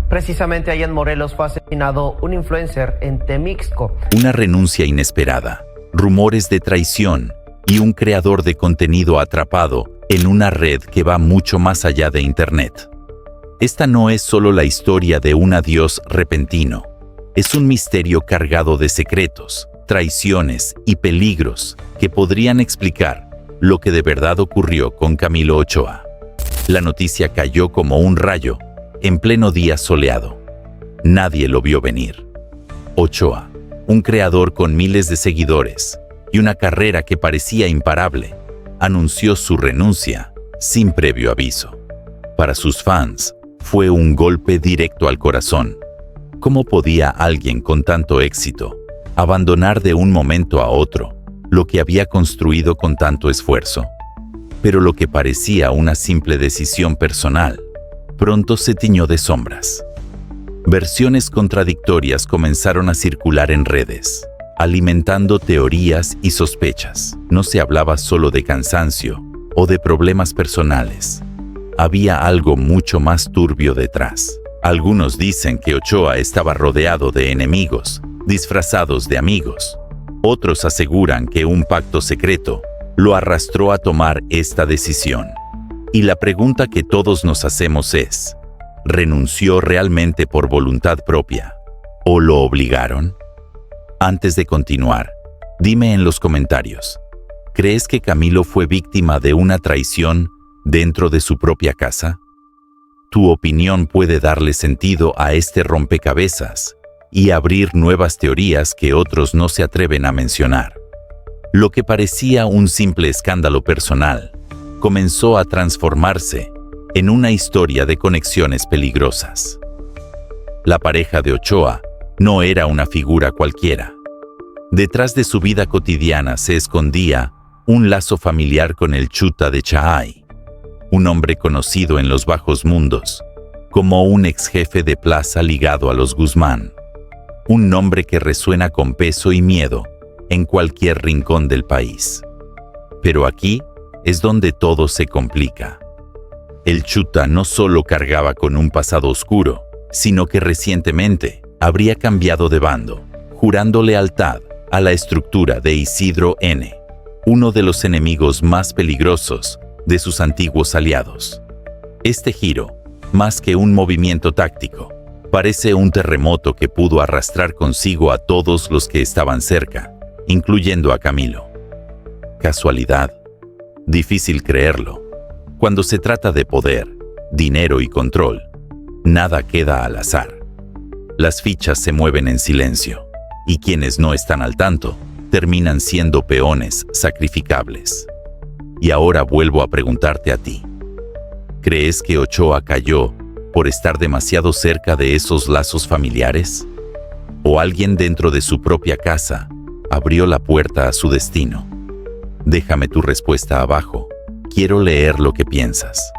Precisamente allá en Morelos fue asesinado un influencer en Temixco. Una renuncia inesperada, rumores de traición y un creador de contenido atrapado en una red que va mucho más allá de Internet. Esta no es solo la historia de un adiós repentino. Es un misterio cargado de secretos, traiciones y peligros que podrían explicar lo que de verdad ocurrió con Camilo Ochoa. La noticia cayó como un rayo en pleno día soleado. Nadie lo vio venir. Ochoa, un creador con miles de seguidores y una carrera que parecía imparable, anunció su renuncia sin previo aviso. Para sus fans, fue un golpe directo al corazón. ¿Cómo podía alguien con tanto éxito abandonar de un momento a otro lo que había construido con tanto esfuerzo? Pero lo que parecía una simple decisión personal, pronto se tiñó de sombras. Versiones contradictorias comenzaron a circular en redes, alimentando teorías y sospechas. No se hablaba solo de cansancio o de problemas personales. Había algo mucho más turbio detrás. Algunos dicen que Ochoa estaba rodeado de enemigos, disfrazados de amigos. Otros aseguran que un pacto secreto lo arrastró a tomar esta decisión. Y la pregunta que todos nos hacemos es, ¿renunció realmente por voluntad propia o lo obligaron? Antes de continuar, dime en los comentarios, ¿crees que Camilo fue víctima de una traición dentro de su propia casa? Tu opinión puede darle sentido a este rompecabezas y abrir nuevas teorías que otros no se atreven a mencionar. Lo que parecía un simple escándalo personal comenzó a transformarse en una historia de conexiones peligrosas. La pareja de Ochoa no era una figura cualquiera. Detrás de su vida cotidiana se escondía un lazo familiar con el Chuta de Chaay, un hombre conocido en los bajos mundos como un ex jefe de plaza ligado a los Guzmán, un nombre que resuena con peso y miedo en cualquier rincón del país. Pero aquí es donde todo se complica. El Chuta no solo cargaba con un pasado oscuro, sino que recientemente habría cambiado de bando, jurando lealtad a la estructura de Isidro N., uno de los enemigos más peligrosos de sus antiguos aliados. Este giro, más que un movimiento táctico, parece un terremoto que pudo arrastrar consigo a todos los que estaban cerca, incluyendo a Camilo. ¿Casualidad? Difícil creerlo. Cuando se trata de poder, dinero y control, nada queda al azar. Las fichas se mueven en silencio, y quienes no están al tanto terminan siendo peones sacrificables. Y ahora vuelvo a preguntarte a ti. ¿Crees que Ochoa cayó por estar demasiado cerca de esos lazos familiares? ¿O alguien dentro de su propia casa abrió la puerta a su destino? Déjame tu respuesta abajo. Quiero leer lo que piensas.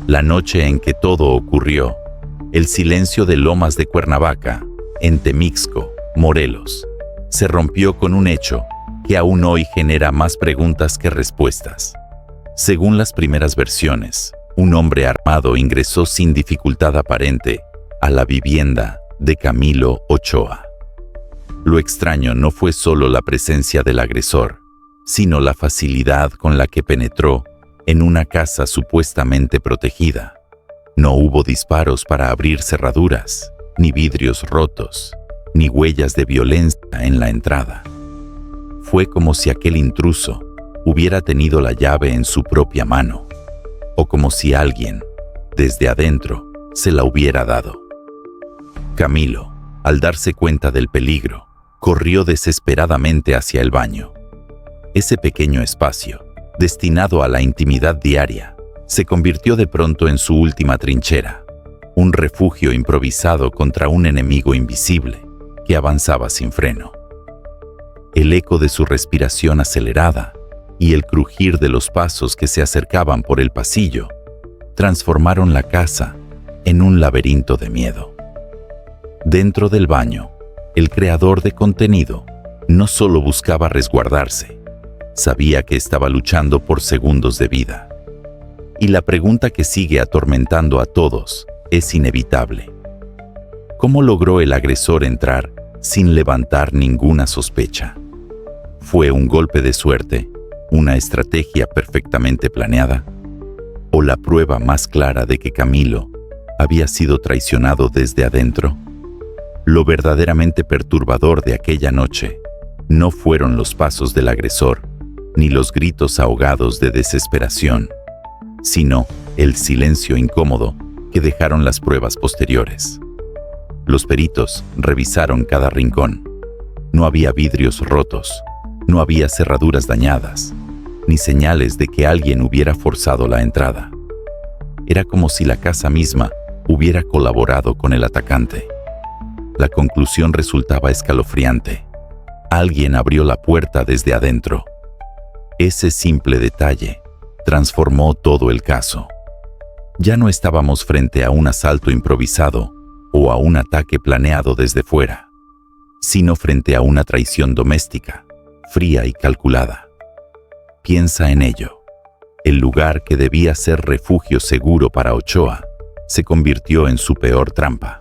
La noche en que todo ocurrió, el silencio de Lomas de Cuernavaca, en Temixco, Morelos, se rompió con un hecho que aún hoy genera más preguntas que respuestas. Según las primeras versiones, un hombre armado ingresó sin dificultad aparente a la vivienda de Camilo Ochoa. Lo extraño no fue solo la presencia del agresor, sino la facilidad con la que penetró en una casa supuestamente protegida. No hubo disparos para abrir cerraduras, ni vidrios rotos, ni huellas de violencia en la entrada. Fue como si aquel intruso hubiera tenido la llave en su propia mano, o como si alguien, desde adentro, se la hubiera dado. Camilo, al darse cuenta del peligro, corrió desesperadamente hacia el baño. Ese pequeño espacio, destinado a la intimidad diaria, se convirtió de pronto en su última trinchera, un refugio improvisado contra un enemigo invisible que avanzaba sin freno. El eco de su respiración acelerada y el crujir de los pasos que se acercaban por el pasillo transformaron la casa en un laberinto de miedo. Dentro del baño, el creador de contenido no solo buscaba resguardarse, sabía que estaba luchando por segundos de vida. Y la pregunta que sigue atormentando a todos es inevitable. ¿Cómo logró el agresor entrar sin levantar ninguna sospecha? ¿Fue un golpe de suerte, una estrategia perfectamente planeada, o la prueba más clara de que Camilo había sido traicionado desde adentro? Lo verdaderamente perturbador de aquella noche no fueron los pasos del agresor, ni los gritos ahogados de desesperación, sino el silencio incómodo que dejaron las pruebas posteriores. Los peritos revisaron cada rincón. No había vidrios rotos, no había cerraduras dañadas, ni señales de que alguien hubiera forzado la entrada. Era como si la casa misma hubiera colaborado con el atacante. La conclusión resultaba escalofriante. Alguien abrió la puerta desde adentro. Ese simple detalle transformó todo el caso. Ya no estábamos frente a un asalto improvisado o a un ataque planeado desde fuera, sino frente a una traición doméstica, fría y calculada. Piensa en ello. El lugar que debía ser refugio seguro para Ochoa se convirtió en su peor trampa.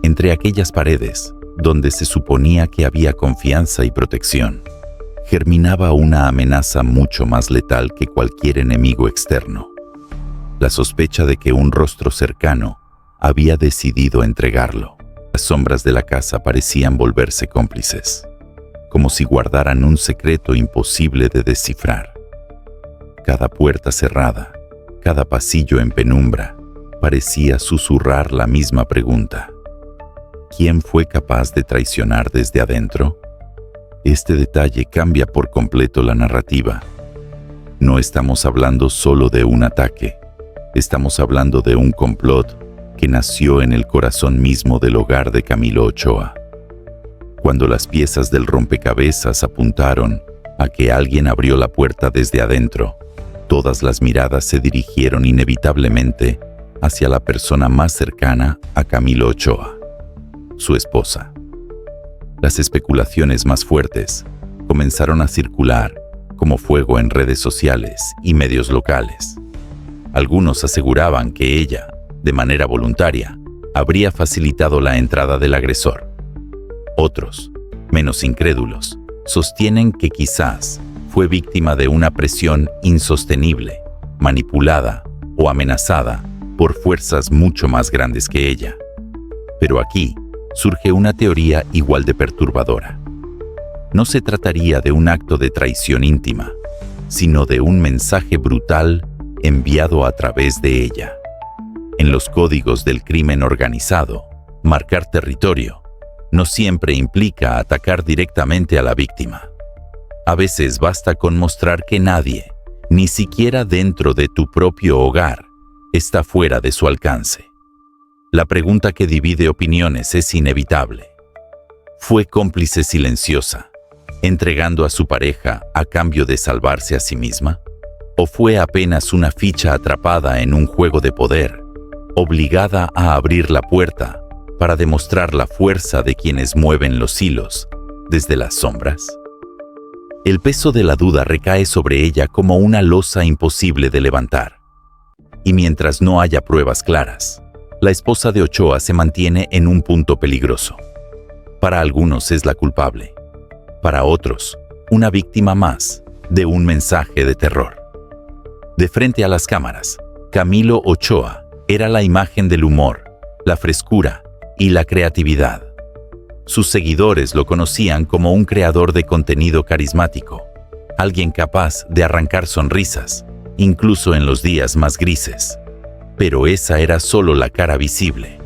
Entre aquellas paredes, donde se suponía que había confianza y protección, germinaba una amenaza mucho más letal que cualquier enemigo externo. La sospecha de que un rostro cercano había decidido entregarlo. Las sombras de la casa parecían volverse cómplices, como si guardaran un secreto imposible de descifrar. Cada puerta cerrada, cada pasillo en penumbra, parecía susurrar la misma pregunta. ¿Quién fue capaz de traicionar desde adentro? Este detalle cambia por completo la narrativa. No estamos hablando solo de un ataque, estamos hablando de un complot que nació en el corazón mismo del hogar de Camilo Ochoa. Cuando las piezas del rompecabezas apuntaron a que alguien abrió la puerta desde adentro, todas las miradas se dirigieron inevitablemente hacia la persona más cercana a Camilo Ochoa, su esposa. Las especulaciones más fuertes comenzaron a circular como fuego en redes sociales y medios locales. Algunos aseguraban que ella, de manera voluntaria, habría facilitado la entrada del agresor. Otros, menos incrédulos, sostienen que quizás fue víctima de una presión insostenible, manipulada o amenazada por fuerzas mucho más grandes que ella. Pero aquí surge una teoría igual de perturbadora. No se trataría de un acto de traición íntima, sino de un mensaje brutal enviado a través de ella. En los códigos del crimen organizado, marcar territorio no siempre implica atacar directamente a la víctima. A veces basta con mostrar que nadie, ni siquiera dentro de tu propio hogar, está fuera de su alcance. La pregunta que divide opiniones es inevitable. ¿Fue cómplice silenciosa, entregando a su pareja a cambio de salvarse a sí misma? ¿O fue apenas una ficha atrapada en un juego de poder, obligada a abrir la puerta para demostrar la fuerza de quienes mueven los hilos desde las sombras? El peso de la duda recae sobre ella como una losa imposible de levantar. Y mientras no haya pruebas claras, la esposa de Ochoa se mantiene en un punto peligroso. Para algunos es la culpable, para otros, una víctima más de un mensaje de terror. De frente a las cámaras, Camilo Ochoa era la imagen del humor, la frescura y la creatividad. Sus seguidores lo conocían como un creador de contenido carismático, alguien capaz de arrancar sonrisas, incluso en los días más grises. Pero esa era solo la cara visible.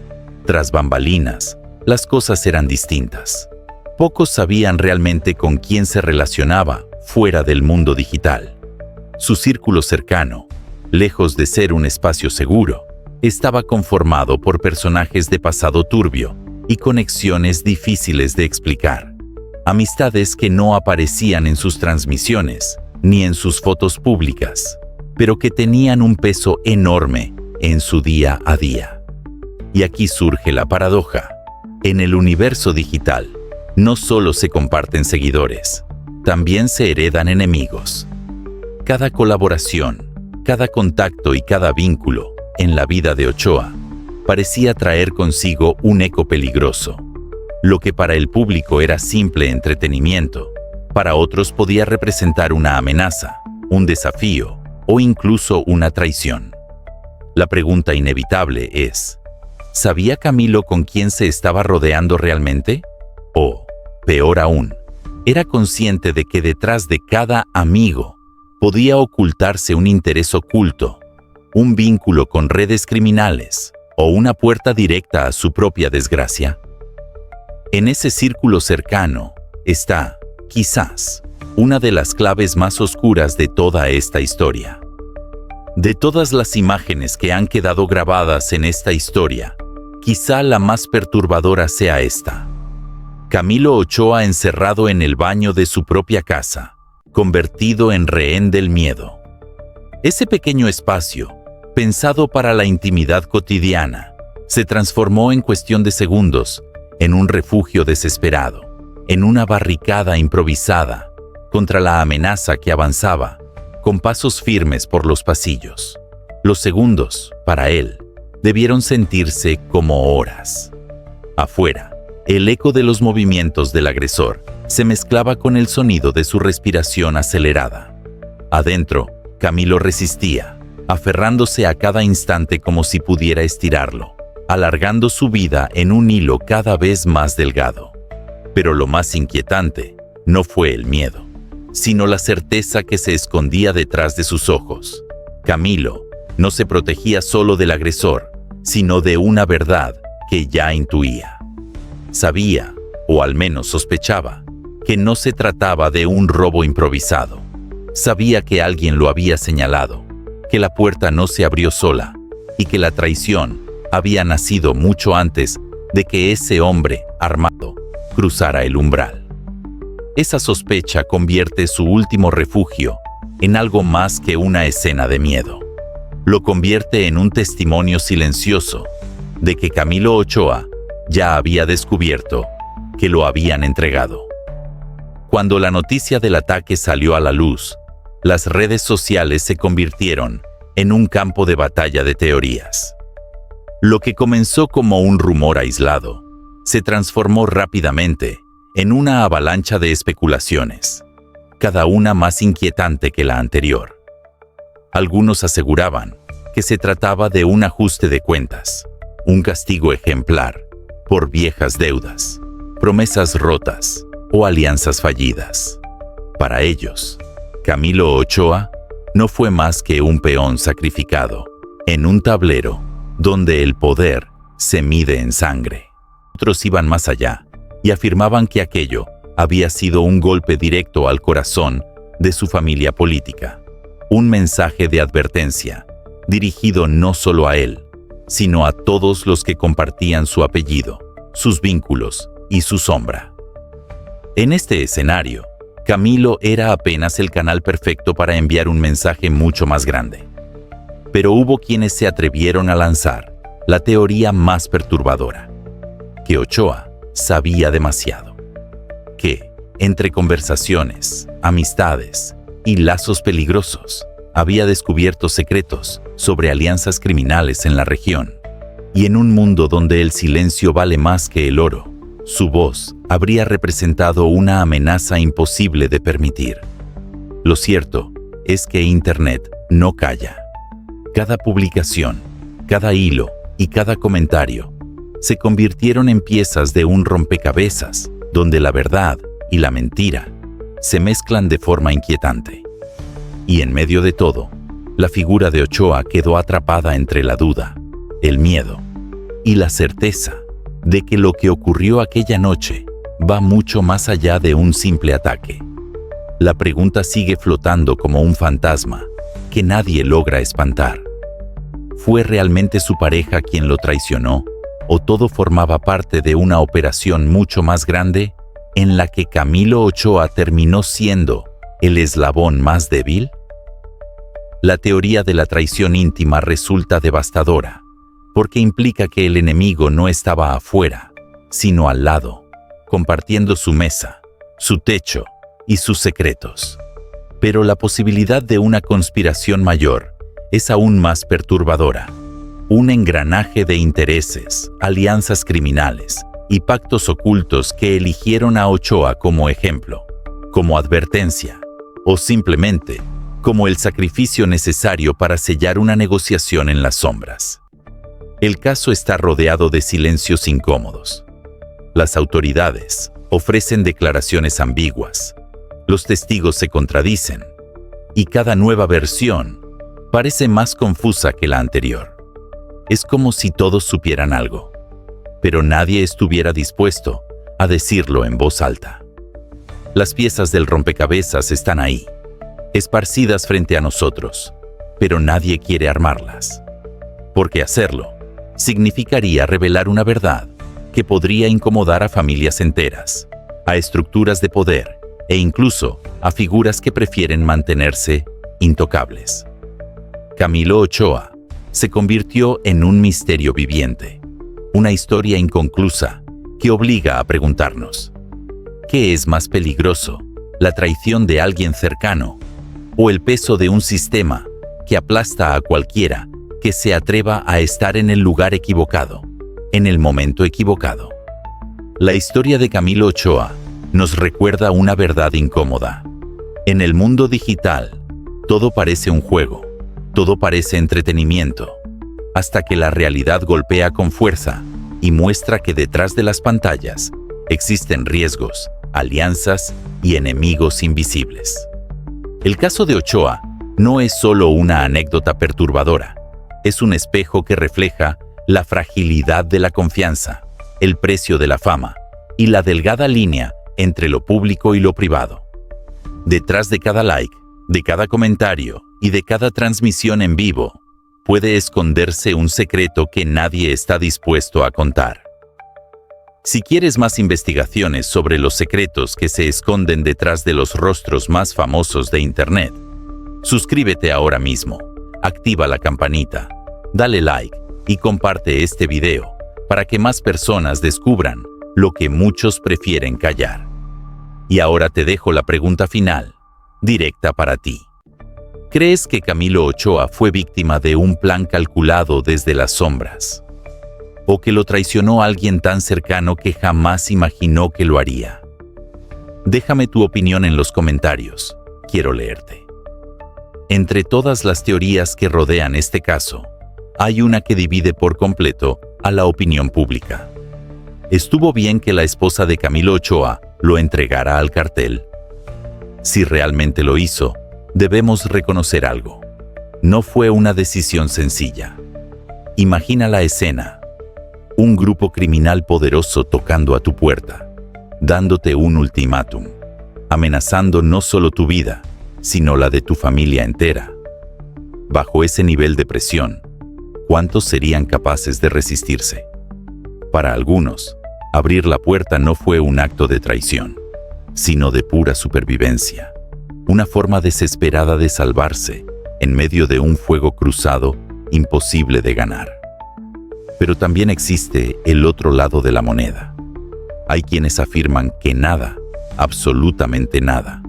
Tras bambalinas, las cosas eran distintas. Pocos sabían realmente con quién se relacionaba fuera del mundo digital. Su círculo cercano, lejos de ser un espacio seguro, estaba conformado por personajes de pasado turbio y conexiones difíciles de explicar. Amistades que no aparecían en sus transmisiones ni en sus fotos públicas, pero que tenían un peso enorme en su día a día. Y aquí surge la paradoja. En el universo digital, no solo se comparten seguidores, también se heredan enemigos. Cada colaboración, cada contacto y cada vínculo en la vida de Ochoa parecía traer consigo un eco peligroso. Lo que para el público era simple entretenimiento, para otros podía representar una amenaza, un desafío o incluso una traición. La pregunta inevitable es, ¿sabía Camilo con quién se estaba rodeando realmente? O, peor aún, ¿era consciente de que detrás de cada amigo podía ocultarse un interés oculto, un vínculo con redes criminales o una puerta directa a su propia desgracia? En ese círculo cercano está, quizás, una de las claves más oscuras de toda esta historia. De todas las imágenes que han quedado grabadas en esta historia, quizá la más perturbadora sea esta. Camilo Ochoa encerrado en el baño de su propia casa, convertido en rehén del miedo. Ese pequeño espacio, pensado para la intimidad cotidiana, se transformó en cuestión de segundos en un refugio desesperado, en una barricada improvisada contra la amenaza que avanzaba con pasos firmes por los pasillos. Los segundos, para él, debieron sentirse como horas. Afuera, el eco de los movimientos del agresor se mezclaba con el sonido de su respiración acelerada. Adentro, Camilo resistía, aferrándose a cada instante como si pudiera estirarlo, alargando su vida en un hilo cada vez más delgado. Pero lo más inquietante no fue el miedo, sino la certeza que se escondía detrás de sus ojos. Camilo no se protegía solo del agresor, sino de una verdad que ya intuía. Sabía, o al menos sospechaba, que no se trataba de un robo improvisado. Sabía que alguien lo había señalado, que la puerta no se abrió sola y que la traición había nacido mucho antes de que ese hombre armado cruzara el umbral. Esa sospecha convierte su último refugio en algo más que una escena de miedo. Lo convierte en un testimonio silencioso de que Camilo Ochoa ya había descubierto que lo habían entregado. Cuando la noticia del ataque salió a la luz, las redes sociales se convirtieron en un campo de batalla de teorías. Lo que comenzó como un rumor aislado se transformó rápidamente en una avalancha de especulaciones, cada una más inquietante que la anterior. Algunos aseguraban que se trataba de un ajuste de cuentas, un castigo ejemplar por viejas deudas, promesas rotas o alianzas fallidas. Para ellos, Camilo Ochoa no fue más que un peón sacrificado en un tablero donde el poder se mide en sangre. Otros iban más allá y afirmaban que aquello había sido un golpe directo al corazón de su familia política, un mensaje de advertencia dirigido no solo a él, sino a todos los que compartían su apellido, sus vínculos y su sombra. En este escenario, Camilo era apenas el canal perfecto para enviar un mensaje mucho más grande. Pero hubo quienes se atrevieron a lanzar la teoría más perturbadora, que Ochoa sabía demasiado, que, entre conversaciones, amistades y lazos peligrosos, había descubierto secretos sobre alianzas criminales en la región. Y en un mundo donde el silencio vale más que el oro, su voz habría representado una amenaza imposible de permitir. Lo cierto es que Internet no calla. Cada publicación, cada hilo y cada comentario se convirtieron en piezas de un rompecabezas donde la verdad y la mentira se mezclan de forma inquietante. Y en medio de todo, la figura de Ochoa quedó atrapada entre la duda, el miedo y la certeza de que lo que ocurrió aquella noche va mucho más allá de un simple ataque. La pregunta sigue flotando como un fantasma que nadie logra espantar. ¿Fue realmente su pareja quien lo traicionó? ¿O todo formaba parte de una operación mucho más grande en la que Camilo Ochoa terminó siendo el eslabón más débil? La teoría de la traición íntima resulta devastadora, porque implica que el enemigo no estaba afuera, sino al lado, compartiendo su mesa, su techo y sus secretos. Pero la posibilidad de una conspiración mayor es aún más perturbadora. Un engranaje de intereses, alianzas criminales y pactos ocultos que eligieron a Ochoa como ejemplo, como advertencia o simplemente como el sacrificio necesario para sellar una negociación en las sombras. El caso está rodeado de silencios incómodos. Las autoridades ofrecen declaraciones ambiguas, los testigos se contradicen, y cada nueva versión parece más confusa que la anterior. Es como si todos supieran algo, pero nadie estuviera dispuesto a decirlo en voz alta. Las piezas del rompecabezas están ahí, esparcidas frente a nosotros, pero nadie quiere armarlas. Porque hacerlo significaría revelar una verdad que podría incomodar a familias enteras, a estructuras de poder e incluso a figuras que prefieren mantenerse intocables. Camilo Ochoa se convirtió en un misterio viviente, una historia inconclusa que obliga a preguntarnos: ¿qué es más peligroso, la traición de alguien cercano o el peso de un sistema que aplasta a cualquiera que se atreva a estar en el lugar equivocado, en el momento equivocado? La historia de Camilo Ochoa nos recuerda una verdad incómoda. En el mundo digital, todo parece un juego, todo parece entretenimiento, hasta que la realidad golpea con fuerza y muestra que detrás de las pantallas existen riesgos, alianzas y enemigos invisibles. El caso de Ochoa no es solo una anécdota perturbadora, es un espejo que refleja la fragilidad de la confianza, el precio de la fama y la delgada línea entre lo público y lo privado. Detrás de cada like, de cada comentario y de cada transmisión en vivo, puede esconderse un secreto que nadie está dispuesto a contar. Si quieres más investigaciones sobre los secretos que se esconden detrás de los rostros más famosos de Internet, suscríbete ahora mismo, activa la campanita, dale like y comparte este video para que más personas descubran lo que muchos prefieren callar. Y ahora te dejo la pregunta final, directa para ti. ¿Crees que Camilo Ochoa fue víctima de un plan calculado desde las sombras? ¿O que lo traicionó alguien tan cercano que jamás imaginó que lo haría? Déjame tu opinión en los comentarios, quiero leerte. Entre todas las teorías que rodean este caso, hay una que divide por completo a la opinión pública. ¿Estuvo bien que la esposa de Camilo Ochoa lo entregara al cartel? Si realmente lo hizo, debemos reconocer algo. No fue una decisión sencilla. Imagina la escena. Un grupo criminal poderoso tocando a tu puerta, dándote un ultimátum, amenazando no solo tu vida, sino la de tu familia entera. Bajo ese nivel de presión, ¿cuántos serían capaces de resistirse? Para algunos, abrir la puerta no fue un acto de traición, sino de pura supervivencia, una forma desesperada de salvarse en medio de un fuego cruzado imposible de ganar. Pero también existe el otro lado de la moneda. Hay quienes afirman que nada, absolutamente nada,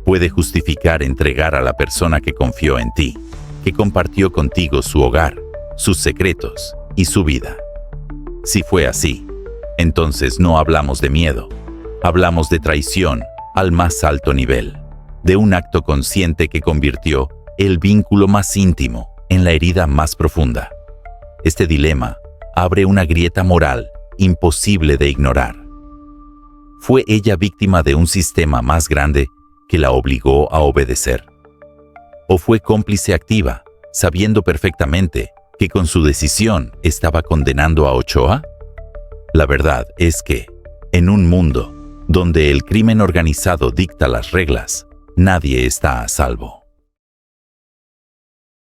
puede justificar entregar a la persona que confió en ti, que compartió contigo su hogar, sus secretos y su vida. Si fue así, entonces no hablamos de miedo, hablamos de traición al más alto nivel, de un acto consciente que convirtió el vínculo más íntimo en la herida más profunda. Este dilema abre una grieta moral imposible de ignorar. ¿Fue ella víctima de un sistema más grande que la obligó a obedecer? ¿O fue cómplice activa, sabiendo perfectamente que con su decisión estaba condenando a Ochoa? La verdad es que, en un mundo donde el crimen organizado dicta las reglas, nadie está a salvo.